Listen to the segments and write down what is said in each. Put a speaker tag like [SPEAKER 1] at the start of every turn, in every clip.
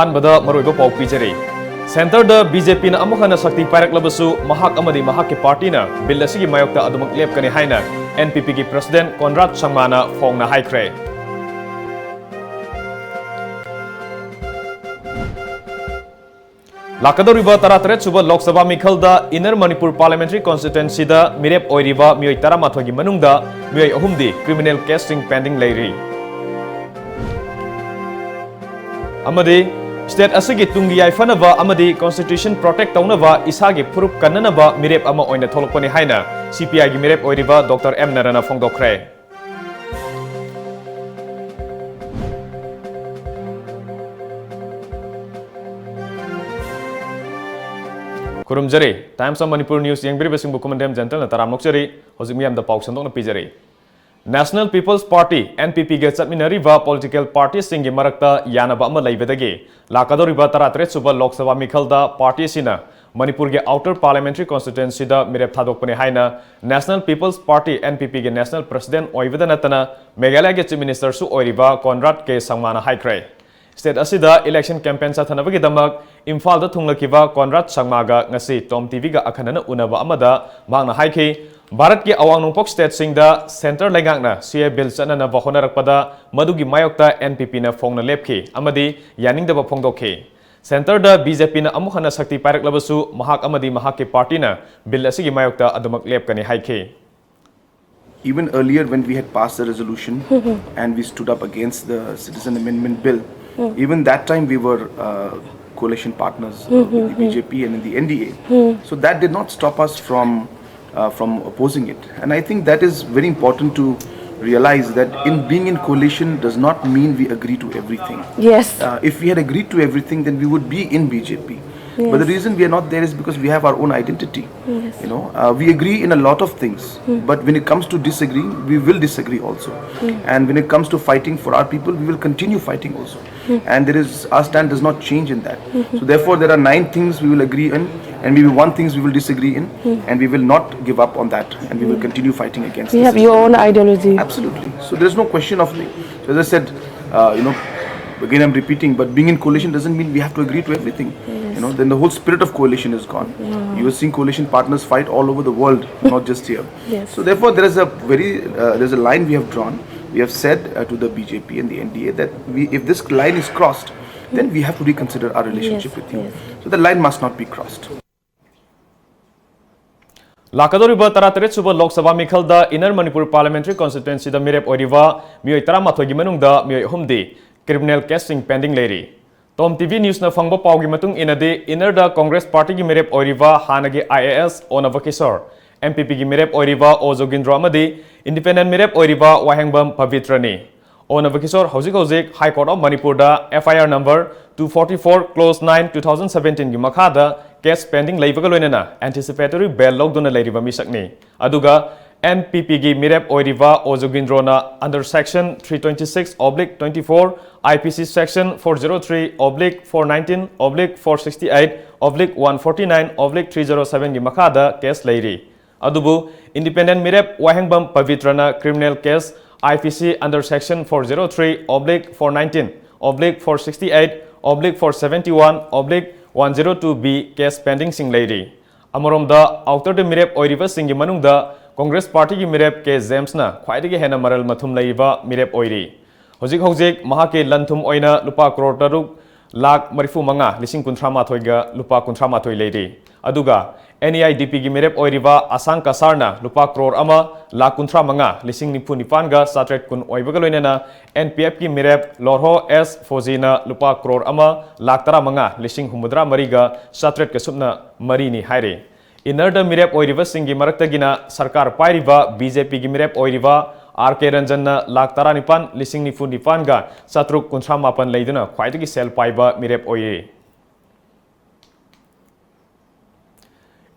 [SPEAKER 1] अहानबदा मरोइबा पाउ पिजरी centre the BJP न अमुखना शक्ति पायरक लबसु महाक अमदी महाक के पार्टी न बिल असिगी मायोक्ता अदुमक लेपकनि हाइना एनपीपी की प्रेसिडेंट कोनराड संगमाना फोंगना हाइख्रे लाकदोरिबा 38 सुबह लोकसभा मिखलदा इनर मणिपुर पार्लियामेंट्री कॉन्स्टिट्यूएंसी दा मिरेप ओइरिबा मियोय 13 की मनुंगदा मियोय अहुमदी क्रिमिनल केसिंग पेंडिंग लेरी अमदी स्टेट असगी तुंगी याइफनबा अमदी कॉन्स्टिट्यूशन प्रोटेक्ट तौनबा इसागी फुरुप कन्ननबा मिरेप अमा ओइना थोलकपनि हाइना सीपीआई की मिरेप ओइरिबा डॉक्टर एम नरना फोंगदोखरे खुरुमजरी टाइम्स ऑफ मणिपुर न्यूज यंगबिरिबसिंग बुकुमंडेम जनतल न तराम नोक्चरी होजिक मियाम द पाउक संदोक न पिजरी नेशनल पीपल्स पार्टी एनपीपी के चटमिनरिबा पॉलिटिकल पार्टी सिंगी मरक्ता यानबा अमा लैबदगी लाकदोरिबा 38 सुबह लोकसभा मिखलदा पार्टी सिना मणिपुर के आउटर पार्लियामेंट्री कॉन्स्टिट्यूएंसी दा मिरेप थादोकपने हाइना नेशनल पीपल्स पार्टी एनपीपी के नेशनल प्रेसिडेंट ओइबदा नतना मेघालय के चीफ मिनिस्टर सु ओइरिबा कोनराड के संगमाना हाइख्रे स्टेट असिदा इलेक्शन कैंपेन साथनबगीदमक इम्फाल थुंगलकिबा कोनराड संगमागा ngasi टॉम टीवी का अखनन उनबा अमदा मांगना हाइखि भारत के अवांग नोंपोक स्टेट सिंगदा सेंटर लेगांगना सीए बिल चनना बहोनरकपदा मदुगी मायोक्ता एनपीपी न फोंगना लेपखि अमदी यानिंगदबा फोंगदोखि सेंटर दा बीजेपी न अमुखना शक्ति पायरकलबसु महाक अमदी महाक के पार्टी न बिल असिगी मायोक्ता अदुमक लेपकनि हाइखि
[SPEAKER 2] Even earlier when we had passed the resolution and we stood up against the citizen amendment bill, even that time we were coalition partners with the BJP and in the NDA. So that did not stop us from opposing it. And I think that is very important to realize that in being in coalition does not mean we agree to everything.
[SPEAKER 3] Yes.
[SPEAKER 2] If we had agreed to everything, then we would be in BJP.
[SPEAKER 3] Yes.
[SPEAKER 2] But the reason we are not there is because we have our own identity.
[SPEAKER 3] Yes.
[SPEAKER 2] You know, we agree in a lot of things, but when it comes to disagreeing, we will disagree also. And when it comes to fighting for our people, we will continue fighting also. And our stand does not change in that. So therefore, there are 9 things we will agree in, and maybe 1 things we will disagree in, and we will not give up on that, and we will continue fighting against.
[SPEAKER 3] You have your own ideology.
[SPEAKER 2] Absolutely. So there is no question of me. So as I said, you know, again I'm repeating, but being in coalition doesn't mean we have to agree to everything. Yes. You know, then the whole spirit of coalition is gone. Wow. You are seeing coalition partners fight all over the world, not just here.
[SPEAKER 3] Yes.
[SPEAKER 2] So therefore, there is a there's a line we have drawn. We have said to the BJP and the NDA that if this line is crossed, then we have to reconsider our relationship with you. Yes. So the line must not be crossed.
[SPEAKER 1] लाकदोरिबा 38 सुबह लोकसभा मिखलदा inner Manipur parliamentary constituency दा मिरेप ओइरिबा मियोय 13 की मनुंगदा मियोय अहुमदी क्रिमिनल केसिंग पेंडिंग लेरी टॉम टीवी न्यूज न फंगबा पाउगी मतुंग इनदे इनर दा कांग्रेस पार्टी की मिरेप ओइरिबा हानगे आईएएस ओनव किशोर एमपीपी की मिरेप ओइरिबा ओजोगिंद्रो अमदी इंडिपेंडेंट मिरेप ओइरिबा वाहेंगबम पवित्रनी ओनव किशोर हौजिक हाई कोर्ट ऑफ मणिपुर दा एफआईआर नंबर 244 क्लोज 9 2017 की मखादा केस पेंडिंग लेबगा लोइनना एंटिसिपेटरी बेल लौदुना लेरिबा मिसकनी अदुगा एनपीपी की मिरेप ओइरिबा ओजोगिंद्रोना अंडर सेक्शन 326/24 आईपीसी सेक्शन 403/419/468/149/307 की मखादा केस लेरी अदुबु इंडिपेंडेंट मिरेप वाहेंगबम पवित्रना criminal case IPC under section 403/498/471/102B case pending सिंग लेरी अमरोमदा आउटर द मिरेप ओइरिबा सिंगी मनुंगदा कांग्रेस पार्टी की मिरेप के जेम्स ना ख्वाइदगी हेना मरल मथुम लेइबा मिरेप ओइरी होजिक महाके लंथुम ओइना लुपा करोड़ 3,35,53,000 लुपा 53 लेरी अदुगा NEIDP की मिरेप ओइरिबा आसांग कासारना लुपा करोड़ 1,53,000 सात्रेट कुन ओइबगा लोइनना NPF की मिरेप लोरहो एस फोजीना लुपा करोड़ 1,35,53,000 सात्रेट कसुबना मरीनी हाइरे इनर द मिरेप ओइरिबा सिंगी मरक्तगिना सरकार पाइरिबा बीजेपी की मिरेप ओइरिबा आरके रंजन $19,9,9,739 7,358 लेदुना ख्वाइदगी सेल पाइबा मिरेप ओइरे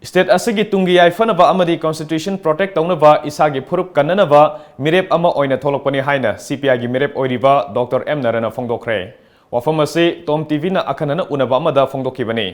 [SPEAKER 1] स्टेट असगी तुंगी याइफनबा अमदी कॉन्स्टिट्यूशन प्रोटेक्ट तौनबा इसागी फुरुप कन्ननबा मिरेप अमा ओइना थोलकपनि हाइना सीपीआई की मिरेप ओइरिबा डॉक्टर एम नरना फोंगदोखरे वफम असे टॉम टीवी ना अखनना उनबा अमदा फोंगदोखिबनी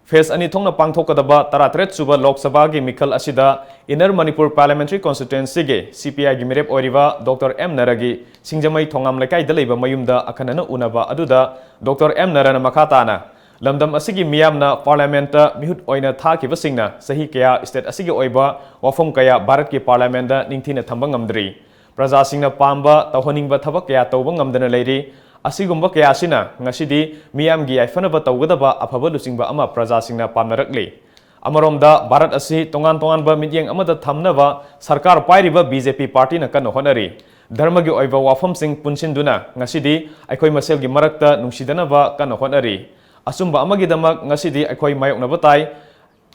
[SPEAKER 1] Phase ani thongna pangthokadaba 33 suba Lok Sabha gi mikhal asida Inner Manipur Parliamentary Constituency ge CPI gi mirep oiriba Dr. M Naragi singjamai thongam lekai da leiba mayumda akhanana unaba aduda Dr. M Narana makhatana lamdam asigi miyamna parliament ta mihut oina thakiba singna sahi kaya state asigi oiba wafam kaya Bharat ki parliament da ningthina thamba ngamdri praja singna pamba tawhaningba thabak kaya tawba ngamdana leiri asigumba kaya sina ngasidi miyam gi aifanaba tawgadaba afaba lusingba ama praja singna pamnarakli amaromda Bharat asi tongan ba midyeng amada thamnaba sarkar pairiba BJP party na kan honari dharma gi oiba wafam sing punsinduna ngasidi aikoi masel gi marakta nungsidanaba kan honari asumba amagi damak ngasidi aikoi mayoknaba tai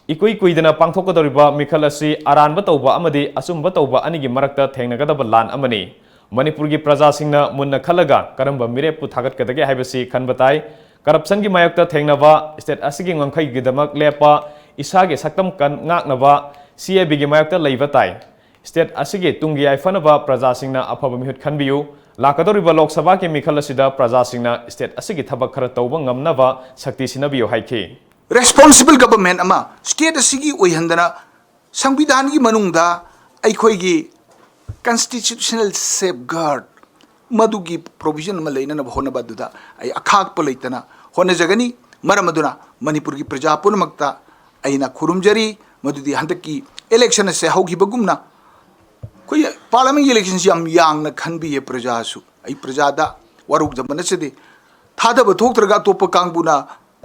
[SPEAKER 1] ikui kuidana pangthokadoriba mikhal asi aranba tawba amadi asumba tawba anigi marakta thengnagadaba lan amani Manipur ki praja singna munna khalaga karamba mirepu thagat kadage haibasi khanbatai corruption ki mayakta thengnaba state asigi ngangkhai gidamak lepa isa ge saktam kan ngaknaba CAB gi mayakta leibatai state asigi tungi aifanaba praja singna afaba mihut khanbiyu lakadoriba Lok Sabha ki mikhal asida praja singna state asigi thabak khara tawba ngamnaba sakti sinabiyo haiki
[SPEAKER 3] responsible government ama state asigi oihandana sangbidan gi manungda aikhoi gi constitutional safeguard madugi provision ma leina na hona baduda ai akhak palaitana hona jagani maramaduna Manipur gi praja punamakta aina khurumjari madudi handaki election se haugi bagumna koi parliament election yam yang na khanbi ye praja su ai praja da waruk jamana sede thada ba thoktraga topa kangbuna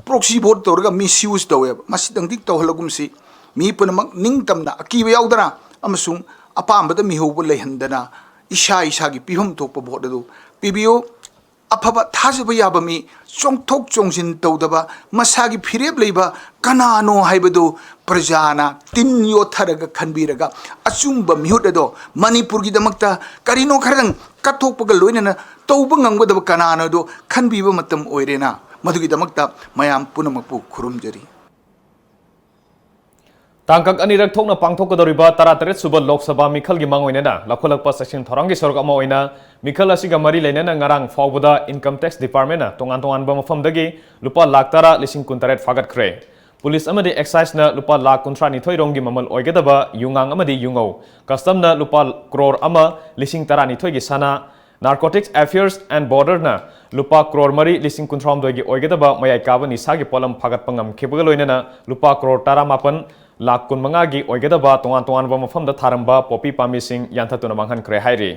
[SPEAKER 3] proxy vote torga misuse tawe masidang dik tawhalagum si mi punamak ningtamna akiba yaudana amasung apambada mihobo lehandana isha gi pihum thokpa vote do pibio afaba thajaba yaba mi chongthok chongsin tawdaba masagi phireb leiba kanano haibado prajana tin yo tharaga khanbiraga achumba mihut do Manipur gi damakta karino kharang kathokpaga loinana tawba ngangwadaba kanano do khanbiba matam oirena madugi damakta mayam punamakpu khurumjari
[SPEAKER 1] Tangkak anirak thokna pangthokadoriba 33 suba Lok Sabha mikhal gi mangoinena lakholakpa section thorangi sorok ama oina mikhal asiga mari leinena ngarang fawbada income tax department na tongan ba mafamdagi lupa lakh tara lising kuntaret fagat khre police amadi excise na lupa lakh kuntra ni thoirong gi mamal oigadaba yungang amadi yungau custom na lupa crore ama lising tara ni thoigi sana narcotics affairs and border na lupa crore mari lising kuntram doigi oigadaba mayai kabani sagi polam fagat pangam khebgal oinena lupa crore tara mapan lakh kun mangagi oigadaba tongan ba mafamda tharamba popi pamising yanthatuna manghan khre hairi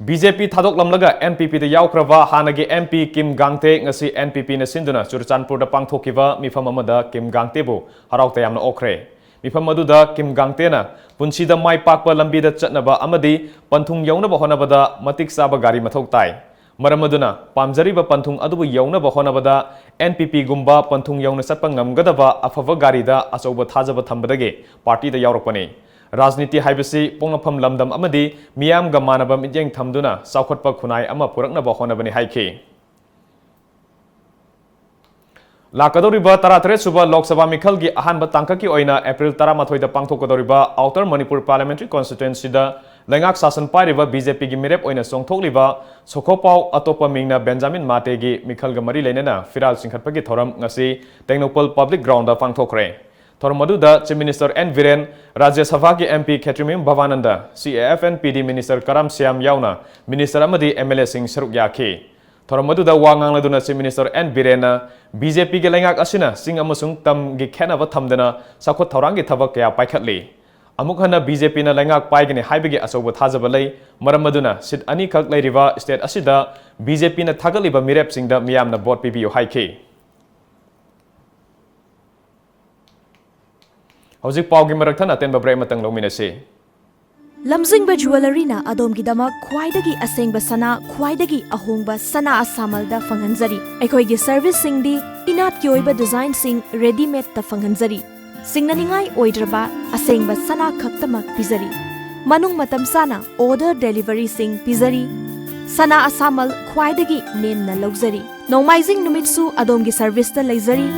[SPEAKER 1] BJP thadok lamlaga NPP da yaukraba hanagi MP Kim Gangte ngasi NPP na sinduna Churchanpur da pangthokiba mifam amada Kim Gangte bu haraukta yamna okre mifam aduda Kim Gangte na punsida mai pakpa lambi da chatnaba amadi panthung yaunaba honabada matik saba gari mathok tai maramaduna pamjariba panthung adubu yaunaba honabada NPP gumba panthung yauna satpa ngamgadaba afava gari da achoba thajaba thambadage party da yaurakpani Rajniti haibasi pongafam lamdam amadi miyam ga manaba midyeng thamduna saukhatpa khunai ama puraknaba honabani haiki lakadoriba 33 suba Lok Sabha mikhal gi ahanba tangkaki oina April 13 da pangthokadoriba Outer Manipur Parliamentary Constituency da lengak sasan pairiba BJP gi mirep oina songthokliba sokhopau atopa mingna Benjamin Mate gi mikhal ga mari leinena firal singkhatpagi thoram ngasi Technopol Public Ground da pangthokre Thormaduda Chief Minister N. Viren, Rajya Sabha ki MP Khetrimim Bhavananda, CAFN PD Minister Karam Siam Yauna, Minister Amadi MLA Singh Saruk Yaki. Thormaduda Wangang Laduna Chief Minister N. Virena, BJP ki lengak asina Singh amasung tam gi khenaba thamdana sakhot thorangi thabak kaya paikhatli. Amukhana BJP na lengak paigani haibagi asoba thajabalai, maramaduna sit ani khak leiriba state asida BJP na thagaliba mirep singda miyamna vote pibiyo haiki. Hojik paugi marakthana tenba break matang lominase
[SPEAKER 4] lamjingba jewelry na adom khwaidagi asengba sana khwaidagi ahongba sana asamalda fanghanjari aikhoigi service singdi inat kyoiba design sing ready made ta fanghanjari singnaningai oidraba asengba sana khaktamak pizari manung matam sana order delivery sing pizari sana asamal khwaidagi nemna logzari nomaizing numitsu adomgi service ta leizari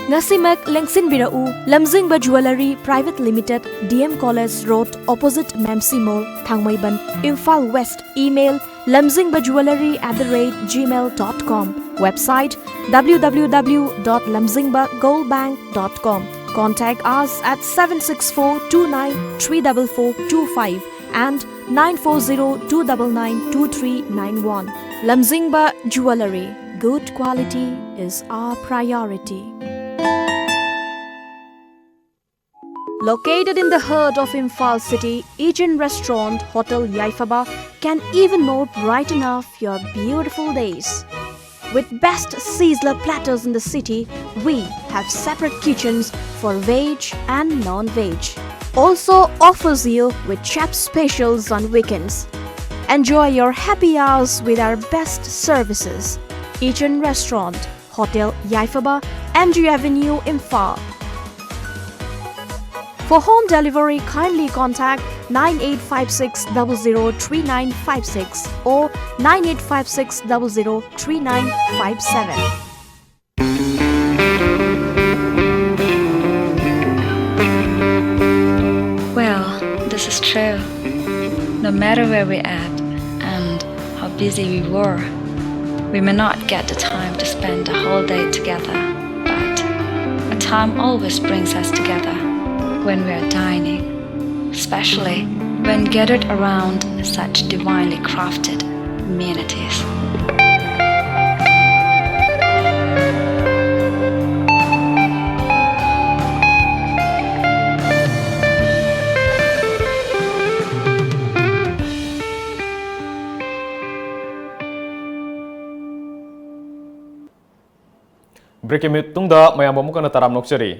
[SPEAKER 4] Ngasimak Lengsin Birau, Lamjingba Jewelry Private Limited, DM College Road, opposite Mamsi Mall, Thangmaiban, Imphal West. Email lamjingbajewelry@gmail.com. Website www.lamjingbatomtv.com. Contact us at 764-29-34425 and 940-299-2391. Lamjingba Jewellery. Good quality is our priority. Located in the heart of Imphal city, Asian restaurant Hotel Yaifaba can even more brighten up your beautiful days. With best sizzler platters in the city, we have separate kitchens for veg and non-veg. Also offers you with chef specials on weekends. Enjoy your happy hours with our best services. Asian restaurant Hotel Yaifaba, MG Avenue, Imphal. For home delivery, kindly contact 9856003956 or 9856003957.
[SPEAKER 5] Well, this is true. No matter where we're at and how busy we were, we may not get the time to spend the whole day together, but a time always brings us together when we are dining, especially when gathered around such divinely crafted amenities.
[SPEAKER 1] Breaking it tungda mayam amuka na taram nokchari.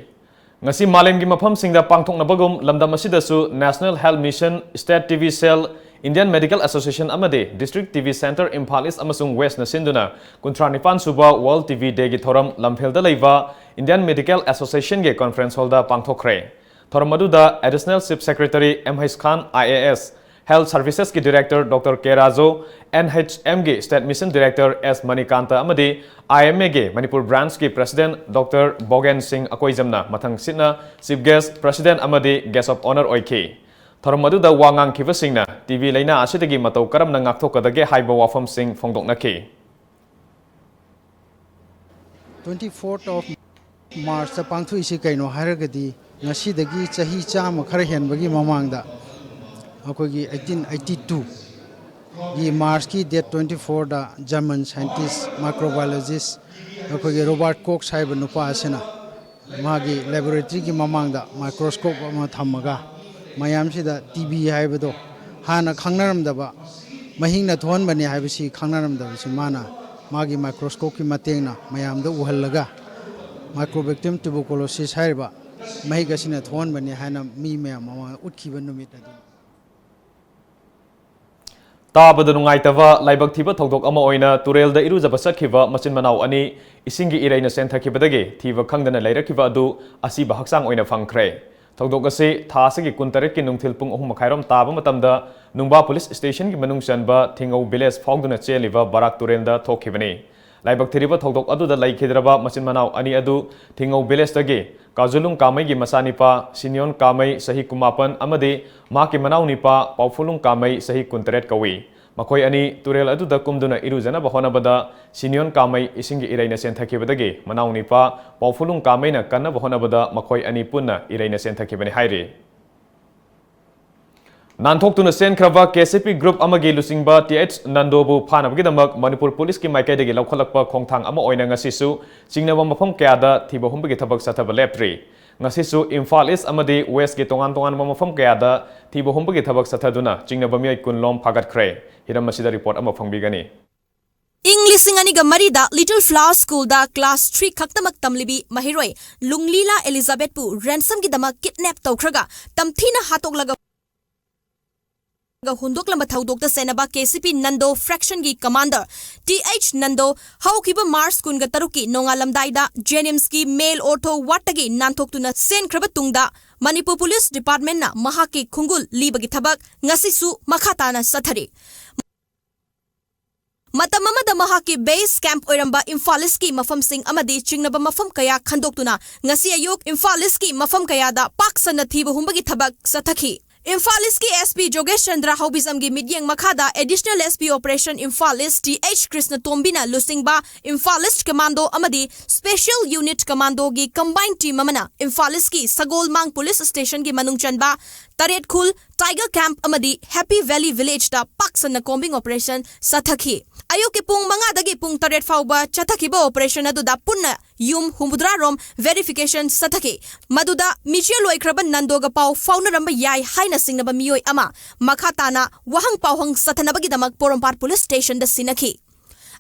[SPEAKER 1] Ngasi malemgi mafamsingda pangthoknabagum lamdam asidasu National Health Mission, State TV Cell, Indian Medical Association amade District TV Center Imphal East amasung West na sinduna kuntranipan suba World TV Day gi thoram lamphilda leiba Indian Medical Association ge conference hall da pangthokre. Thoram aduda Additional Chief Secretary M.H. Khan IAS, Health Services ki Director Dr. K. Razo, NHM ge State Mission Director S. Manikanta amade IMA ge Manipur Branch ki President Dr. Bogen Singh Akoijamna mathang sitna Chief Guest President amade Guest of Honor oike. Thoram aduda wangang khiba singna TV leina asidagi matau karam na ngakthokadage haiba wafam sing phongdoknaki.
[SPEAKER 6] 24th of March ta pangthu isi kaino haragadi ngasi dagi chahi chama khara henbagi mamangda akogi 1882 gi March ki date 24 da German scientist microbiologist akogi Robert Koch saiba nupa asena magi laboratory ki mamangda microscope ama thamaga mayam sida TB haibado hana khangnaramdaba mahingna thon bani haibasi khangnaramdaba si mana magi microscope ki matengna mayamda uhallaga microbacterium tuberculosis haiba mahigasina thon bani hana mi mayam ama utkiba numit adu
[SPEAKER 1] Tabada nungaitava laibak thiba thodok ama oina turelda irujaba sakhiba machin manau ani isingi iraina senthakibadage thiba khangdana leirakhiba adu asiba haksang oina phangkhre. Thodok ase thasagi kuntaret ki nungthil pung 3 makhairam taba matamda Nungba Police Station ki manung chanba Thingau Village phogduna cheliba barak turelda thokhibani. Laibak thiriba thodok adu da laikhidraba machin manau ani adu Thingau Village dage Kazulung Kamai gi masanipa Sinyon Kamai sahi kumapan amade maki manau nipa Paufulung Kamai sahi kuntaret kawi. Makoi ani turel adu da kumduna irujana bahona bada Sinyon Kamai isingi iraina senthakibadage manau nipa Paufulung Kamai na kanna bahona bada makoi ani punna iraina senthakibani haire. Nanthok sen krava KCP Group amagi lusingba TH Nandobu phanabgidamak Manipur Police ki maikaidagi laukhalakpa khongthang ama oina ngasisu chingnaba mafam kayada thiba humbagi thabak sathaba lepri ngasisu Imphal East amadi West ki tongan mafam kayada thiba humbagi thabak sathaduna chingnaba miai kunlom phagatkhre hiram masida report ama phangbigani.
[SPEAKER 4] English Singaniga Marida Little Flower School da class 3 khaktamak tamlibi mahiroi Lunglila Elizabeth pu ransom gi dama kidnap tawkhraga tamthina hatoklaga Hundok lamba thaudok da senaba KCP Nando fraction gi commander TH Nando haukiba Mars kun ga taruki nonga lamdai da Jenims ki mail ortho watagi nanthok tuna sen kraba tungda Manipur Police Department na mahaki khungul libagi thabak ngasisu makhata na sathari Matamamada mahaki base camp oiramba Imphaliski mafam sing amadi chingnaba mafam kaya khandoktuna ngasi ayuk Imphaliski mafam kaya da paksana thiba humbagi thabak sathaki Imphal East ki SP Jogesh Chandra Haubizam gi midyeng makhada additional SP Operation Imphal East TH Krishna Tombina lusingba Imphal East Commando amadi Special Unit Commando gi combined team amana Imphal East ki Sagolmang Police Station gi manung chanba Taret Khul Tiger Camp amadi Happy Valley Village da paksana combing operation sathaki ayuki pung manga dagi pung taret fauba chathakiba operation aduda punna yum humudra rom verification sathaki maduda michel loikraban nandoga pau fauna ramba yai haina singnaba mioi ama makhatana wahang pauhang sathanabagi damak Porompat Police Station da sinaki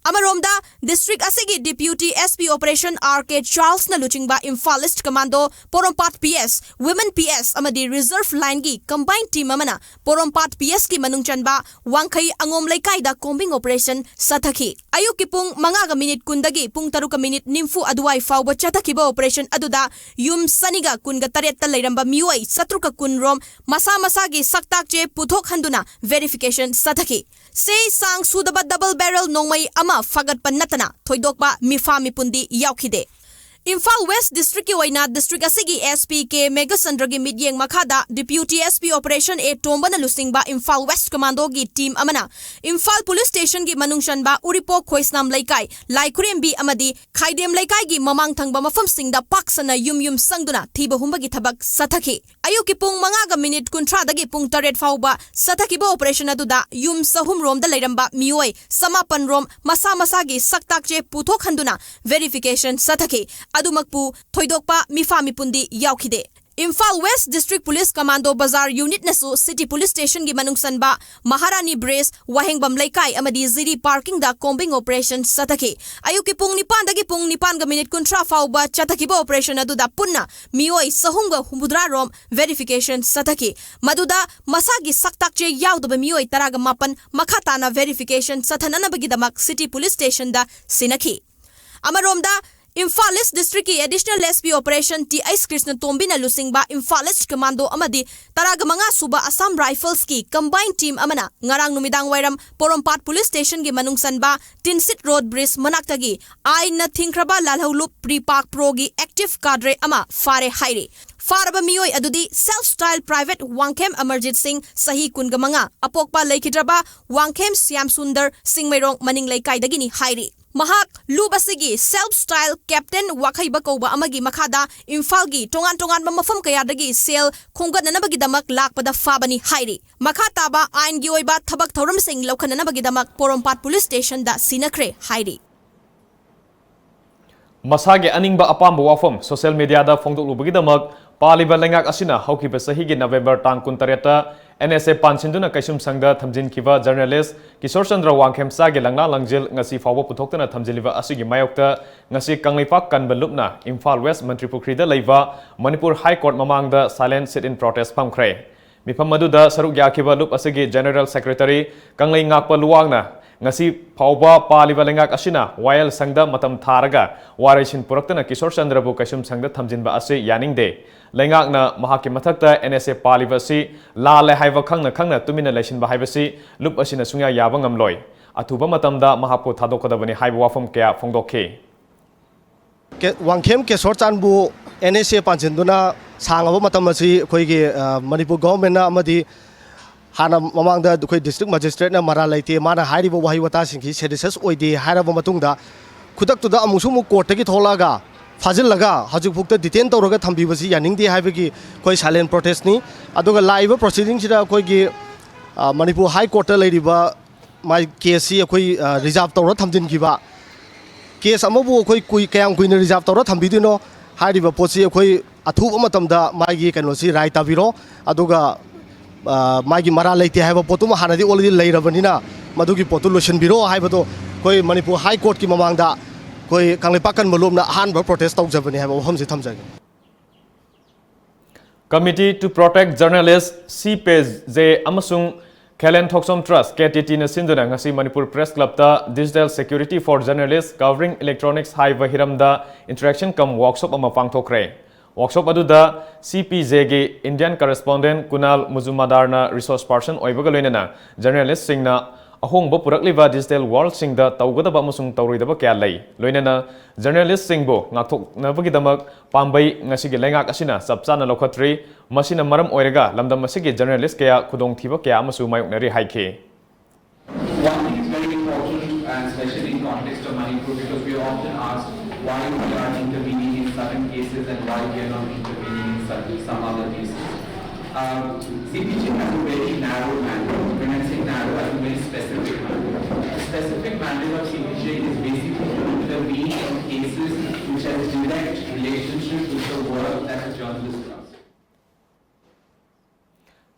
[SPEAKER 4] Amaromda District Asigi Deputy SP Operation RK Charles na luchingba Imphal East Commando Porompat PS Women PS amadi Reserve Line gi combined team amana Porompat PS ki manungchanba wangkai angom laikai da combing operation sathaki ayuki pung mangaga minute kundagi pung taruka minute nimfu aduai fauba chathakiba operation aduda yum saniga kunga taretta lairamba mioi satruka kunrom masa gi saktak che puthok handuna verification sathaki sei sang sudaba double barrel nongmai ama fagat panatana thoidokba mifa mipundi yaukhide Imphal West District ki waina District asigi SPK Megasandra gi midyeng makhada Deputy SP Operation A Tombana lusingba Imphal West Commando gi team amana Imphal Police Station gi manungshanba Uripo Khoisnam Laikai Laikurem bi amadi Khaidem Laikai gi mamang thangba mafam singda paksana yum sangduna thiba humba gi thabak sathaki ayuki pung mangaga minute kuntra dagi pung taret fauba sathaki ba operation aduda yum sahum rom da lairamba mioi samapan rom masa gi saktak che puthok handuna verification sathaki adumakpu thoidokpa mifa mipundi yaukhide Imphal West District Police Commando Bazar Unit nasu City Police Station gi manungsanba Maharani Brace Wahengbam Laikai amadi Ziri Parking da combing operation sathaki ayuki pung nipan dagi pung nipan ga minute kuntra fauba chathaki ba operation aduda punna mioi sahunga humudra rom verification sathaki maduda masagi saktak che yaudaba mioi taraga mapan makhatana verification sathanana bagi damak City Police Station da sinaki amaromda Imphal East District ki Additional SP Operation TH Krishna Tombina lusingba Imphal East Commando amadi taragamanga suba Assam Rifles ki combined team amana ngarang numidang wairam Porompat Police Station gi manungsanba Tinsit Road Bridge manaktagi ai na thingkraba lalholup pre-park pro gi active cadre ama fare hairi Faraba mioi adudi self-style private Wangkem Amarjit Singh sahi kungamanga apokpa laikhidraba Wangkem Siam Sundar Singmairong maning laikai dagini hairi Mahak lubasigi self-style captain wakai bakoba amagi makada Imphal gi tongan mafam kaya dagi sel khonggat nanabagi damak lakpada fabani hairi makata ba ain gi oiba thabak thoram sing lokhan nanabagi damak Porompat Police Station da sinakre hairi
[SPEAKER 1] Masage aningba apamba wafam social media da phongdolubagi damak paliba lengak asina haukiba sahigi November tang 13 NSA Pansinduna Kaisum Sangda Thamjin Kiva journalist Kishore Chandra Wangkhem Sage Langna Langjil ngasi fawba puthokna thamjiliba asigi mayokta ngasi Kanglipak Kanbalupna Imphal West Mantripukri da leiba Manipur High Court mamangda silent sit in protest pamkhre mifam maduda saruk yakiba lup asigi General Secretary Kanglei Ngakpa Luwangna ngasi fawba paliba lengak asina Wayal Sangda matam tharaga waraisin puraktana Kishore Chandra bu Kaisum Sangda thamjinba ase yaningde Lengakna mahaki mathakta NSA palibasi lale haiva khangna tumina leisinba haibasi lup asina sungya yaba ngamloi athuba matamda mahapu thadokadabani haiba wafam kya phongdokhe
[SPEAKER 7] Wangkhem Kishore Chandbu NSA Pansinduna sangaba matam asi khoigi Manipur government na amadi hana mamangda khoi district magistrate na mara laite mana hairiba wahi wata singki sedisas oide hairaba matungda khudaktuda amusumu court gi tholaga Fazil laga hajik bukta detain tawraga thambibasi yaningdi haibagi koi silent protest ni aduga live proceeding sida koi gi Manipur High Court lairiba mai case koi reserve tawra thamjin giba case amabu koi kui kayang kui reserve tawra thambidino hairiba posi koi athuba matamda mai gi kanosi right tabiro aduga mai gi mara leite haiba potuma hanadi already leirabanina madugi potu lotion biro haibado koi Manipur High Court ki mamangda koi Kanglipakan malumna ahanba protest tawjabani haiba wafamsi thamjage
[SPEAKER 1] Committee to Protect Journalists CPJ amasung Kelen Thoksom Trust KTT na sinduna ngasi Manipur Press Club ta Digital Security for Journalists covering electronics haiba hiramda interaction kam workshop ama pangthokre workshop aduda CPJ ge Indian correspondent Kunal Muzumadar na resource person oibaga loinana journalist singna ahongba purakliba digital world singda tawgadaba amasung tawroidaba kya lei loinana journalist singbo ngakthoknabagidamak pambai ngasigi lengak asina sapchana lokhatri masina maram oiraga lamdam asigi journalist kaya khudongthiba kya amasu mayoknari haike.
[SPEAKER 8] One thing is very important, and especially in context of Manipur, because we are often asked why we are intervening in certain cases and why we are not intervening in some other cases. CPJ has a very narrow mandate. When I say narrow, I mean very specific mandate. The specific mandate of CPJ is basically to intervene in cases which have a direct relationship with the work that a journalist does.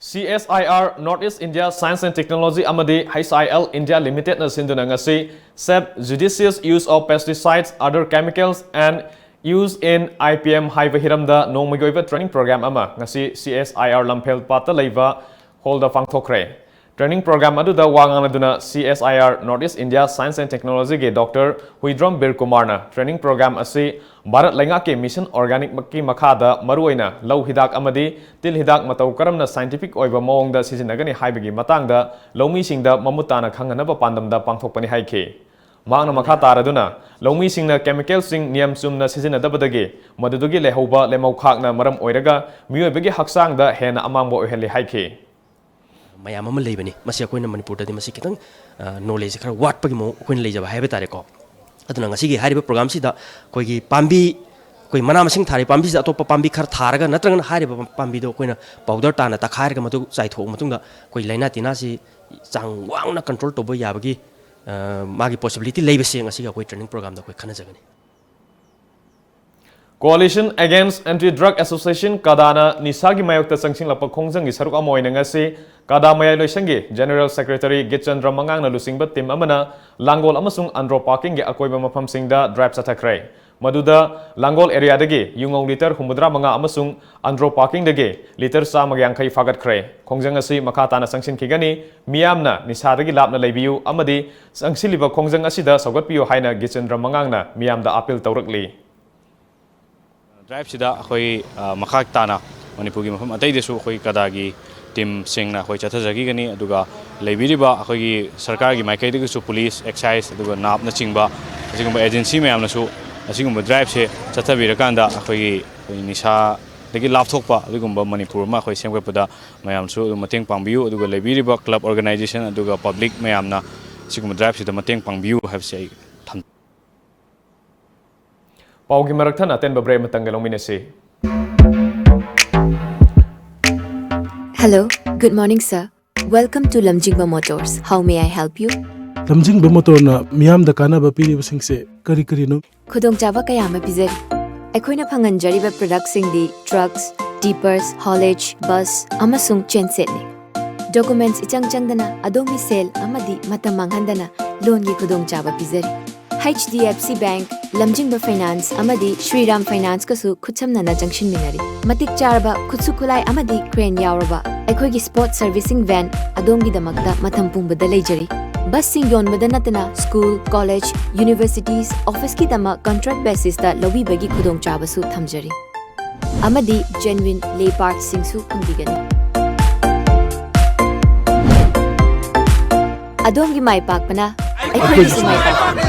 [SPEAKER 1] CSIR Northeast India Science and Technology amadi HIL India Limited na sinduna ngasi SEP judicious use of pesticides, other chemicals and use in IPM haiba hiramda nongmagoiba training program ama ngasi CSIR Lampel pata leiba holda fangthokre. Training program aduda wanganaduna CSIR Northeast India Science and Technology ge Dr. Huidrom Birkumar na training program asi Bharat Lainga ke Mission Organic Makki Makhada Maruaina Lau Hidak amadi Til Hidak Matau Karamna Scientific Oiba Mawongda Sisinagani Haibagi Matangda Lomi Singda Mamutana Khanganaba Pandamda Pangthokpani haike. Maangna makha taraduna Lomi Singna chemical sing niam sumna sisinadabadagi madudugi lehoba lemaukhakna maram oiraga miyoibagi haksangda hena amangbo oiheli haike.
[SPEAKER 9] mayam ama leibani masi akoina manipur da masi kitang knowledge khara wat pagi mo akoina leijaba haiba tare ko aduna ngasi gi hariba program si da koi gi pambi koi mana masing thari pambi si atopa pambi khar tharaga natranga hariba pambi do koina powder ta na ta khairga matu chai thok matung da koi laina tina si chang wangna control to bo yabagi magi possibility leibase ngasi ga koi training program da koi khana jagani.
[SPEAKER 1] Coalition Against Anti-Drug Association Kadana Nisagi Mayokta Sangsing Lapa Khongjang gi saruk amoy na ngasi Kada Mayai Loisangi General Secretary Gitchandra Mangang na lusingba team amana Langol amasung Andro Parking gi akoiba mafam singda drive satakray. Maduda Langol area dagi yungong liter humudra manga amasung Andro Parking dagi liter sa magyangkai fagat kray. Khongjang asi makata na sangsin kigani miyamna nisadagi lapna leibiu amadi sangsiliba khongjang asida sagat piyo haina Gitchandra Mangang na miyamda appeal tawrakli.
[SPEAKER 10] Drive sida khoi makhak tana Manipuri mafam atai desu khoi kadagi team singna khoi chathajagi gani aduga leibiriba khoi gi sarkar gi maikai de su police excise aduga nap na chingba asigumba agency mayam na su asigumba drive se chathabira kanda khoi nisa dagi lapthokpa adugumba Manipur ma khoi semgapada mayam su mateng pangbiu aduga leibiriba club organization aduga public mayam na asigumba drive sida mateng pangbiu have say
[SPEAKER 1] Paugi Marakthana Tenba Bre Matangalongminasi.
[SPEAKER 11] Hello, good morning, sir. Welcome to Lamjingba Motors. How may I help you?
[SPEAKER 12] Lamjingba Motor na miyam da kana ba piri basing se kari no.
[SPEAKER 11] Khudongchaba kaya ma pizari. Aikoina phanganjariba products singdi trucks, tippers, haulage, bus, amasung chainset ne. Documents ichang changdana adomi sale amadi matam manghandana loan gi khudongchaba pizari. HDFC Bank, Lamjingba Finance, Amadi, Shriram Finance kasu Kuchamnana Junction Minari. Matik Charaba, Kutsukulai Amadi, Crane Yauraba. Ekoigi Sport Servicing Van, Adongi the Magda, Matampumba the Lejari. Busing yon Madanatana, School, College, Universities, Office Kitama, Contract Basis da Lobi Bagi Kudong Chabasu Tamjari. Amadi, Genuine Lay Part Singsu Kundigani. Adongi Mai Pakpana, Ekoigi Mai Pakpana.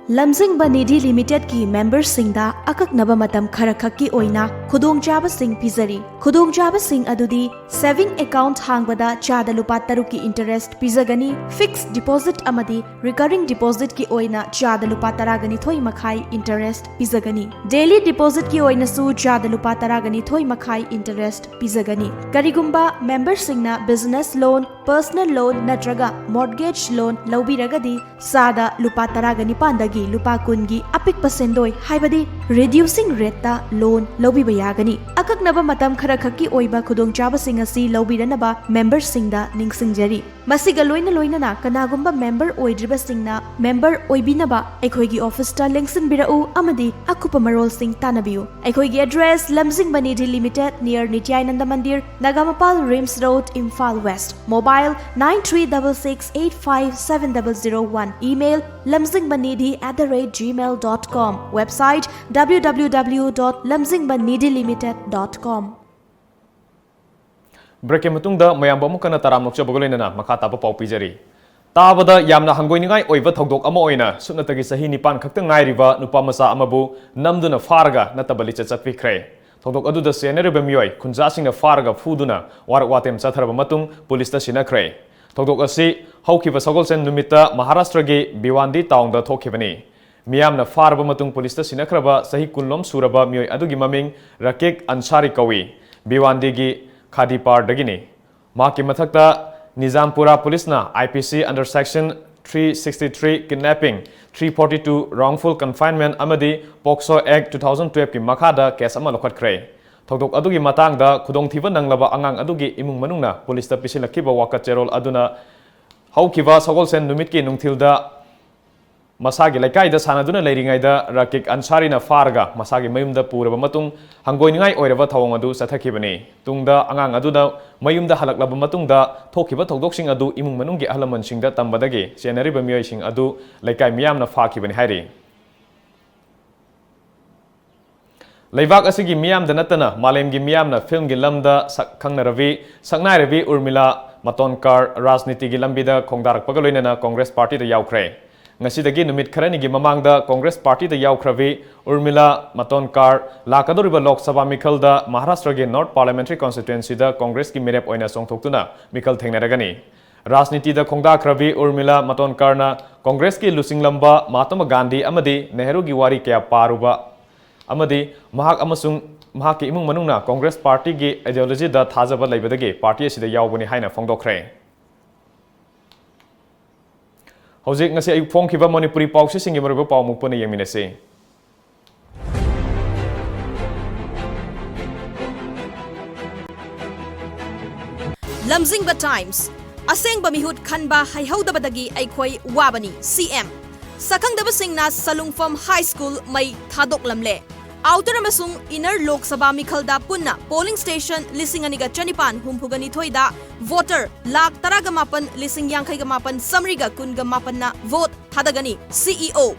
[SPEAKER 4] Lamjingba Nidhi Limited ki members singda akaknaba matam kharakaki oina khudongchaba sing pizari. Khudongchaba sing adudi saving account hangbada chada lupa taruki interest pizagani, fixed deposit amadi recurring deposit ki oina chada lupa taragani thoi makhai interest pizagani. Daily deposit ki oina su chada lupa taragani thoi makhai interest pizagani. Karigumba members singna business loan, personal loan natraga mortgage loan laubiragadi sada lupa taragani pandagi lupa kungi apik pasendoi haibadi reducing rate ta loan lobiba yagani akaknaba matam khara khaki oiba khudongchaba singasi lobiranaba members singda ningsingjari masiga loina na kanagumba member oidriba singna member oibinaba ekhoigi office ta lengsin birau amadi akupa marol sing tanabiu ekhoigi address Lamjingba Nidhi Limited near Nityananda Mandir Nagamapal Rims Road Imphal West mobile 9366857001 email lamjingbanidhi@gmail.com website www.lamjingbanidhilimited.com
[SPEAKER 1] break के मतुंगदा मयाम बमुकना ताराम नोक्चबगोलेना मखा ताबा पाउ पिजरी ताबदा यामना हंगोइनिंगाई ओइबा थौदोक अमा ओइना सुनतगी सही निपान खक्ता ngairiba nupa masa amabu namduna farga natabali chachapikre थौदोक अदुदा सेनरेबा मियोय खुंजासिंगना फारगा फुदुना वारक वातेम चथरबा मतुंग पुलिसता सिनाख्रे थौदोक असि हौखिबा सगोलसेन नुमित्ता महाराष्ट्रगी भिवांडी टाउनदा थोखिबनी मियामना फारबा मतुंग पुलिसता सिनाख्रबा सही कुनलोम सुरबा मियोय अदुगी ममिंग रकेक अंसारी कवी भिवांडीगी खादीपारदगिनी माकी मथक्ता निजामपुरा पुलिसना IPC under section 363 kidnapping 342 wrongful confinement amadi POCSO Act 2012 ki makhada case ama lokhatkhre thokdok adugi matangda khudong thiba nanglaba angang adugi imung manungna police ta pisilakhiba waka cherol aduna haukiba sagol sen numit ki nungthilda masagi laikai da sanaduna leiringai da rakik ansari na farga masagi mayumda puraba matung hangoiningai oiraba thawong adu sathakibani tungda angang aduda mayumda halaklaba matungda thokiba thokdoksing adu imung manunggi ahlamansingda tambadagi senariba miyoising adu laikai miyamna fakibani hairi Leibak asigi miyam da natana malemgi miyamna film gi lamda khangnaravi saknairavi Urmila Matonkar rajniti gi lambida khongdarak pagaloinana Congress party da yaukre ngasidagi numit kharani gi mamangda Congress party da yaukhrave Urmila Matonkar lakadoriba Lok Sabha mikhalda Maharashtra ge North Parliamentary Constituency da Congress ki mirep oina songthoktuna mikhal thengnaragani rajniti da khongdakrave Urmila Matonkar na Congress ki lusinglamba Mahatma Gandhi amadi Nehru gi wari kya paruba amadi mahak amasung mahak ki imung manungna Congress party gi ideology da thajaba leibadagi party asida yaubani haina phongdokhre Hojik ngasi ayuk phongkhiba Manipuri pausi singi mariba pau mukpani yeminase
[SPEAKER 4] Lamjingba Times Asengba mihut khanba haihaudabadagi aikhoi wabani CM Sakangdaba singna Salungfam High School mai thadok lamle Outer amasung Inner Lok Sabha mikhalda punna polling station lisinganiga chanipan humpugani thoida voter lak taragamapan lising yankhaigamapan samriga kungamapan na vote thadagani CEO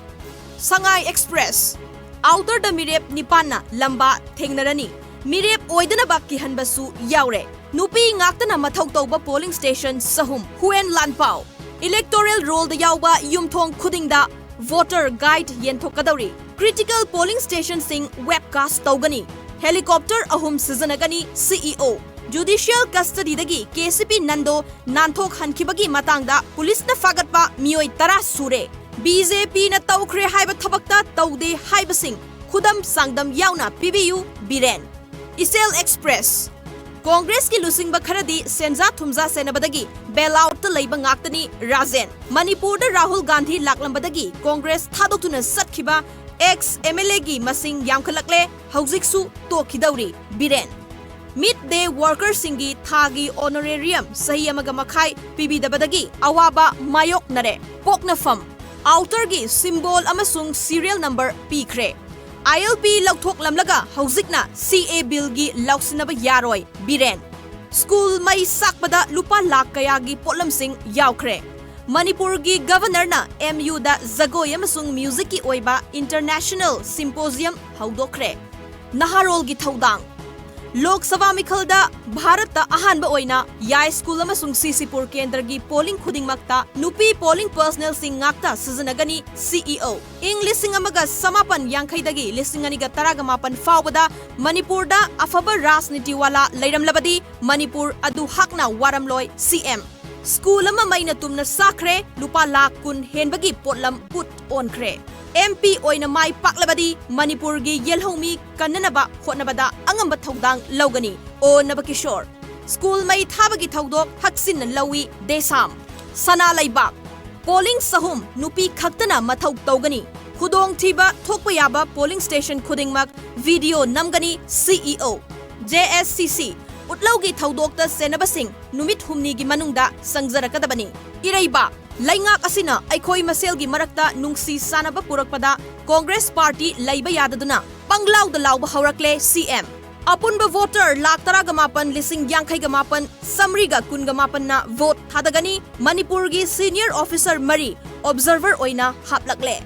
[SPEAKER 4] Sangai Express Outer da mirep nipanna lamba thengnarani mirep oidana bakki hanbasu yaure nupi ngaktana mathau tawba polling station sahum Huen Lanpao electoral roll da yawba yumthong khudingda voter guide yenthokadawri critical polling station sing webcast tawgani helicopter ahum sijanagani CEO judicial custody dagi KCP Nando nanthok hankhibagi matangda police na fagatpa mioi tara sure BJP na tawkhre haiba thabakta tawde haibasing khudam sangdam yauna PBU Biren Isel Express Congress ki lusingba kharadi senja thumja senabadagi bailout ta leiba ngaktani Rajen Manipur da Rahul Gandhi laklambadagi Congress thadoktuna satkhiba ex MLA gi masing yamkhalakle haujiksu tokhidauri Biren Mid-day workers singi thagi honorarium sahi amaga makhai pibidabadagi awaba mayok nare poknafam outer gi symbol amasung serial number pikre ILP lauthok lamlaga haujikna CA bill gi lauksinaba yaroi Biren School mai sakpada lupa lakh kaya gi potlam sing yaukre Manipur gi governor na MU da Zagoy amasung music ki oiba international symposium haudokre Naharol gi thaudang Lok Sabha mikhalda Bharat ta ahanba oina Yai school amasung Sisipur kendra gi polling khudingmakta nupi polling personnel sing ngakta sijanagani CEO ing lising amaga samapan yangkhaidagi lisinganiga taragamapan fawbada Manipur da afaba rajniti wala leiramlabadi Manipur adu hakna waramloi CM School ama maina tumna sakre lupa lakh kun henbagi potlam put on kre MP oina mai paklabadi Manipur gi yelhomi kannanaba hotnabada angamba thaudang lawgani o nabakishor School mai thabagi thaudok haksin lawi desam sana laibak polling sahum nupi khaktana mathau tawgani khudong thiba thokpa yaba polling station khudingmak video namgani CEO JSCC utlaugi thaudokta senabasing numit humni gi manungda sangjarakadabani iraiba Laingak asina aikhoi maselgi marakta nungsi sanaba purakpada Congress Party laiba yadaduna panglaw da lawba haurakle CM apunba voter lakh taragamapan lising yangkhaigamapan samriga kungamapan na vote thadagani Manipur gi senior officer mari observer oina haplakle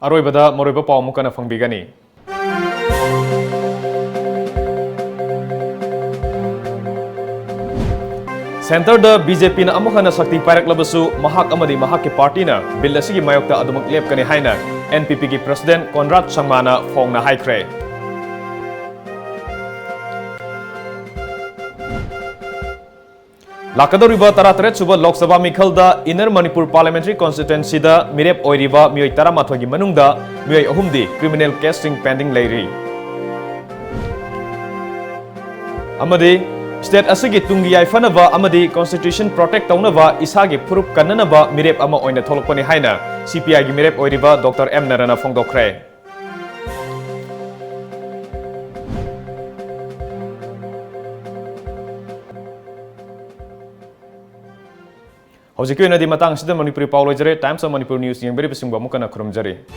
[SPEAKER 1] Aroibada moriba pawmukana fangbigani Center BJP na amuk hana sakti parak labasu mahak amadi mahak ki party na bill asigi mayokta adumak lep kani haina NPP ki President Conrad Sangmana phong na haikre. Lakadoriba taratret suba Lok Sabha Mikhalda Inner Manipur Parliamentary Constituency da mirep oiriba mioi taramathogi manungda mioi ahumdi criminal casing pending leiri. Amadi State asigi tungi yaifanaba amadi Constitution protect taunaba isagi purup kannanaba mirep ama oina tholokpani haina CPI gi mirep oiriba Dr. M Narana phongdokre. Hojiki oinadi matang sida Manipuri Paulojare Times of Manipur News yang beri besing bamukana khurumjari.